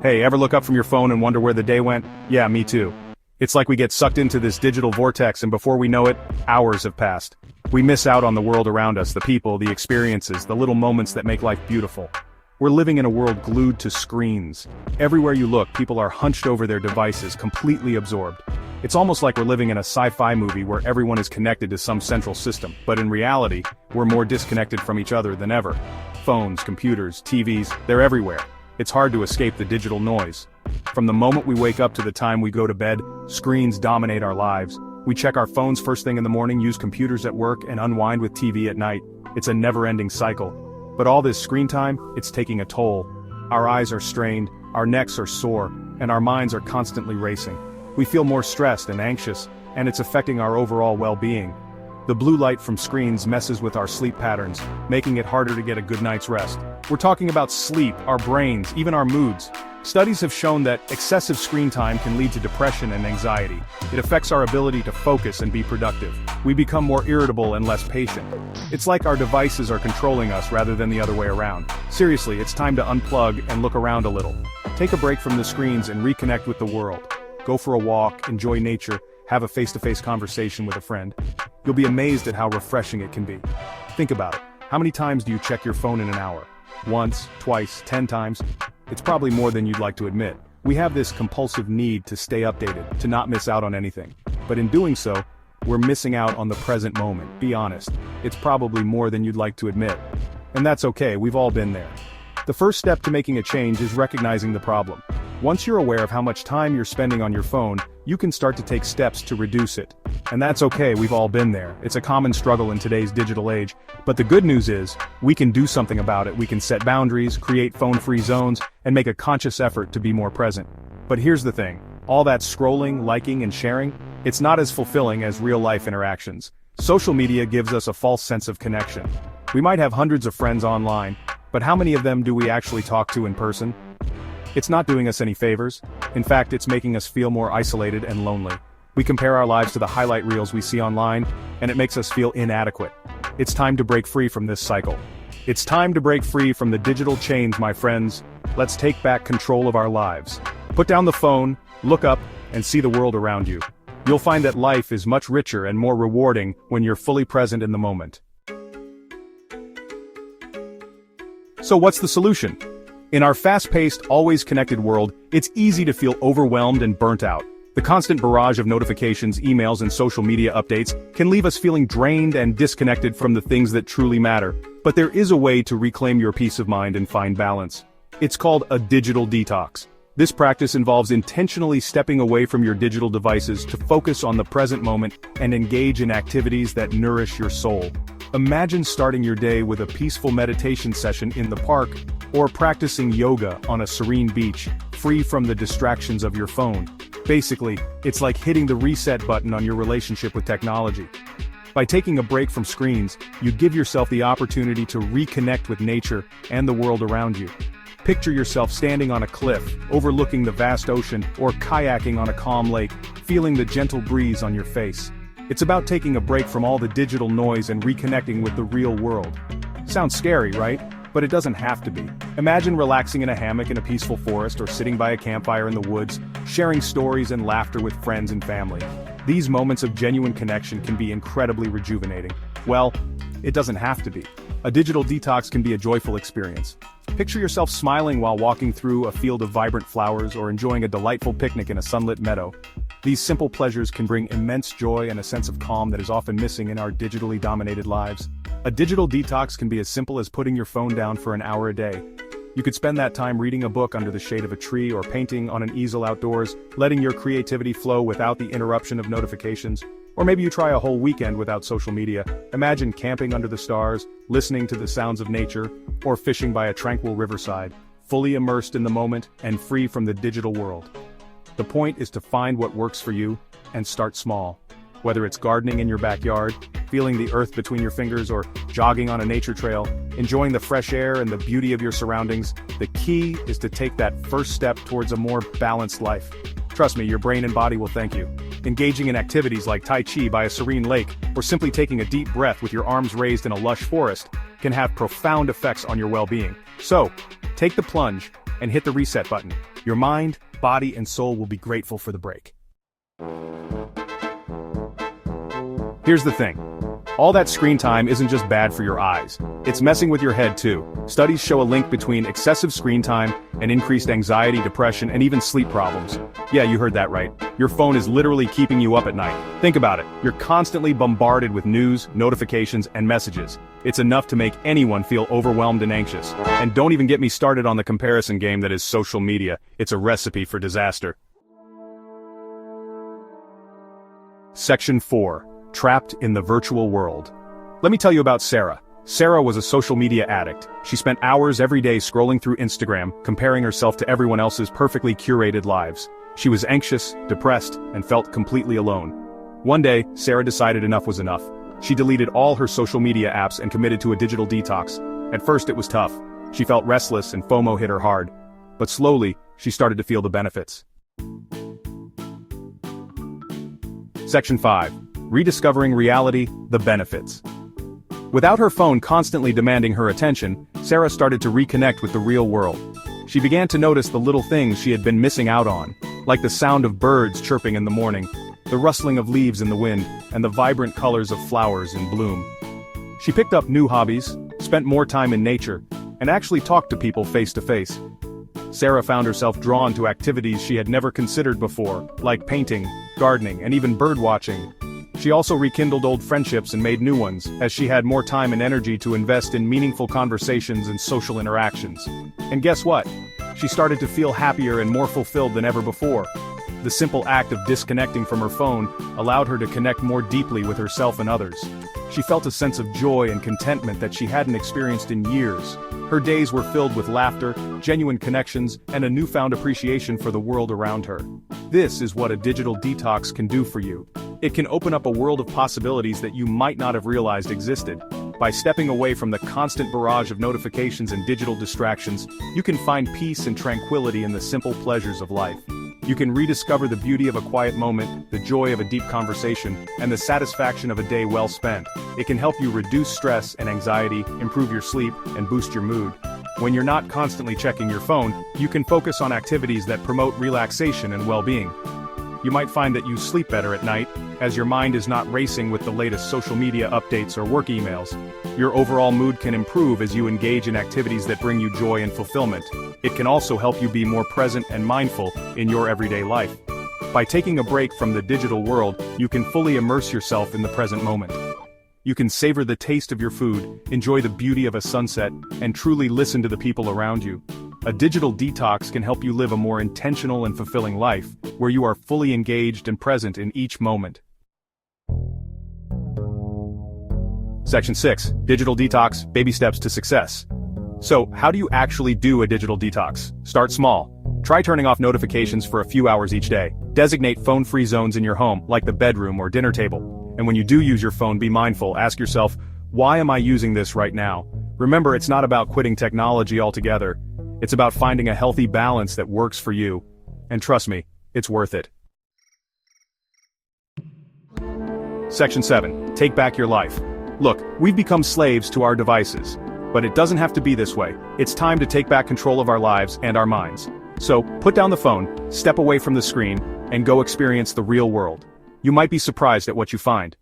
Hey, ever look up from your phone and wonder where the day went? Yeah, me too. It's like we get sucked into this digital vortex and before we know it, hours have passed. We miss out on the world around us, the people, the experiences, the little moments that make life beautiful. We're living in a world glued to screens. Everywhere you look, people are hunched over their devices, completely absorbed. It's almost like we're living in a sci-fi movie where everyone is connected to some central system, but in reality, we're more disconnected from each other than ever. Phones, computers, TVs, they're everywhere. It's hard to escape the digital noise. From the moment we wake up to the time we go to bed, screens dominate our lives. We check our phones first thing in the morning, use computers at work, and unwind with TV at night. It's a never-ending cycle. But all this screen time, it's taking a toll. Our eyes are strained, our necks are sore, and our minds are constantly racing. We feel more stressed and anxious, and it's affecting our overall well-being. The blue light from screens messes with our sleep patterns, making it harder to get a good night's rest. We're talking about sleep, our brains, even our moods. Studies have shown that excessive screen time can lead to depression and anxiety. It affects our ability to focus and be productive. We become more irritable and less patient. It's like our devices are controlling us rather than the other way around. Seriously, it's time to unplug and look around a little. Take a break from the screens and reconnect with the world. Go for a walk, enjoy nature, have a face-to-face conversation with a friend. You'll be amazed at how refreshing it can be. Think about it. How many times do you check your phone in an hour? Once, twice, 10 times? It's probably more than you'd like to admit. We have this compulsive need to stay updated, to not miss out on anything. But in doing so, we're missing out on the present moment. Be honest. It's probably more than you'd like to admit. And that's okay, we've all been there. The first step to making a change is recognizing the problem. Once you're aware of how much time you're spending on your phone, you can start to take steps to reduce it. And that's okay, we've all been there. It's a common struggle in today's digital age. But the good news is, we can do something about it. We can set boundaries, create phone-free zones, and make a conscious effort to be more present. But here's the thing. All that scrolling, liking, and sharing, it's not as fulfilling as real-life interactions. Social media gives us a false sense of connection. We might have hundreds of friends online, but how many of them do we actually talk to in person? It's not doing us any favors. In fact, it's making us feel more isolated and lonely. We compare our lives to the highlight reels we see online, and it makes us feel inadequate. It's time to break free from this cycle. It's time to break free from the digital chains, my friends. Let's take back control of our lives. Put down the phone, look up, and see the world around you. You'll find that life is much richer and more rewarding when you're fully present in the moment. So what's the solution? In our fast-paced, always connected world, it's easy to feel overwhelmed and burnt out. The constant barrage of notifications, emails, and social media updates can leave us feeling drained and disconnected from the things that truly matter. But there is a way to reclaim your peace of mind and find balance. It's called a digital detox. This practice involves intentionally stepping away from your digital devices to focus on the present moment and engage in activities that nourish your soul. Imagine starting your day with a peaceful meditation session in the park, or practicing yoga on a serene beach, free from the distractions of your phone. Basically, it's like hitting the reset button on your relationship with technology. By taking a break from screens, you give yourself the opportunity to reconnect with nature and the world around you. Picture yourself standing on a cliff, overlooking the vast ocean, or kayaking on a calm lake, feeling the gentle breeze on your face. It's about taking a break from all the digital noise and reconnecting with the real world. Sounds scary, right? But it doesn't have to be. Imagine relaxing in a hammock in a peaceful forest or sitting by a campfire in the woods, sharing stories and laughter with friends and family. These moments of genuine connection can be incredibly rejuvenating. Well, it doesn't have to be. A digital detox can be a joyful experience. Picture yourself smiling while walking through a field of vibrant flowers or enjoying a delightful picnic in a sunlit meadow. These simple pleasures can bring immense joy and a sense of calm that is often missing in our digitally dominated lives. A digital detox can be as simple as putting your phone down for an hour a day. You could spend that time reading a book under the shade of a tree or painting on an easel outdoors, letting your creativity flow without the interruption of notifications. Or maybe you try a whole weekend without social media. Imagine camping under the stars, listening to the sounds of nature, or fishing by a tranquil riverside, fully immersed in the moment and free from the digital world. The point is to find what works for you and start small. Whether it's gardening in your backyard, feeling the earth between your fingers, or jogging on a nature trail, enjoying the fresh air and the beauty of your surroundings, the key is to take that first step towards a more balanced life. Trust me, your brain and body will thank you. Engaging in activities like Tai Chi by a serene lake, or simply taking a deep breath with your arms raised in a lush forest, can have profound effects on your well-being. So, take the plunge, and hit the reset button. Your mind, body, and soul will be grateful for the break. Here's the thing. All that screen time isn't just bad for your eyes. It's messing with your head too. Studies show a link between excessive screen time and increased anxiety, depression, and even sleep problems. Yeah, you heard that right. Your phone is literally keeping you up at night. Think about it. You're constantly bombarded with news, notifications, and messages. It's enough to make anyone feel overwhelmed and anxious. And don't even get me started on the comparison game that is social media. It's a recipe for disaster. Section 4. Trapped in the virtual world. Let me tell you about Sarah. Sarah was a social media addict. She spent hours every day scrolling through Instagram, comparing herself to everyone else's perfectly curated lives. She was anxious, depressed, and felt completely alone. One day, Sarah decided enough was enough. She deleted all her social media apps and committed to a digital detox. At first it was tough. She felt restless and FOMO hit her hard. But slowly, she started to feel the benefits. Section 5. Rediscovering reality, the benefits. Without her phone constantly demanding her attention, Sarah started to reconnect with the real world. She began to notice the little things she had been missing out on, like the sound of birds chirping in the morning, the rustling of leaves in the wind, and the vibrant colors of flowers in bloom. She picked up new hobbies, spent more time in nature, and actually talked to people face to face. Sarah found herself drawn to activities she had never considered before, like painting, gardening, and even bird watching. She also rekindled old friendships and made new ones, as she had more time and energy to invest in meaningful conversations and social interactions. And guess what? She started to feel happier and more fulfilled than ever before. The simple act of disconnecting from her phone allowed her to connect more deeply with herself and others. She felt a sense of joy and contentment that she hadn't experienced in years. Her days were filled with laughter, genuine connections, and a newfound appreciation for the world around her. This is what a digital detox can do for you. It can open up a world of possibilities that you might not have realized existed. By stepping away from the constant barrage of notifications and digital distractions, you can find peace and tranquility in the simple pleasures of life. You can rediscover the beauty of a quiet moment, the joy of a deep conversation, and the satisfaction of a day well spent. It can help you reduce stress and anxiety, improve your sleep, and boost your mood. When you're not constantly checking your phone, you can focus on activities that promote relaxation and well-being. You might find that you sleep better at night, as your mind is not racing with the latest social media updates or work emails. Your overall mood can improve as you engage in activities that bring you joy and fulfillment. It can also help you be more present and mindful in your everyday life. By taking a break from the digital world, you can fully immerse yourself in the present moment. You can savor the taste of your food, enjoy the beauty of a sunset, and truly listen to the people around you. A digital detox can help you live a more intentional and fulfilling life, where you are fully engaged and present in each moment. Section 6. Digital Detox, Baby Steps to Success. So, how do you actually do a digital detox? Start small. Try turning off notifications for a few hours each day. Designate phone-free zones in your home, like the bedroom or dinner table. And when you do use your phone, be mindful. Ask yourself, why am I using this right now? Remember, it's not about quitting technology altogether. It's about finding a healthy balance that works for you. And trust me, it's worth it. Section 7. Take back your life. Look, we've become slaves to our devices. But it doesn't have to be this way. It's time to take back control of our lives and our minds. So, put down the phone, step away from the screen, and go experience the real world. You might be surprised at what you find.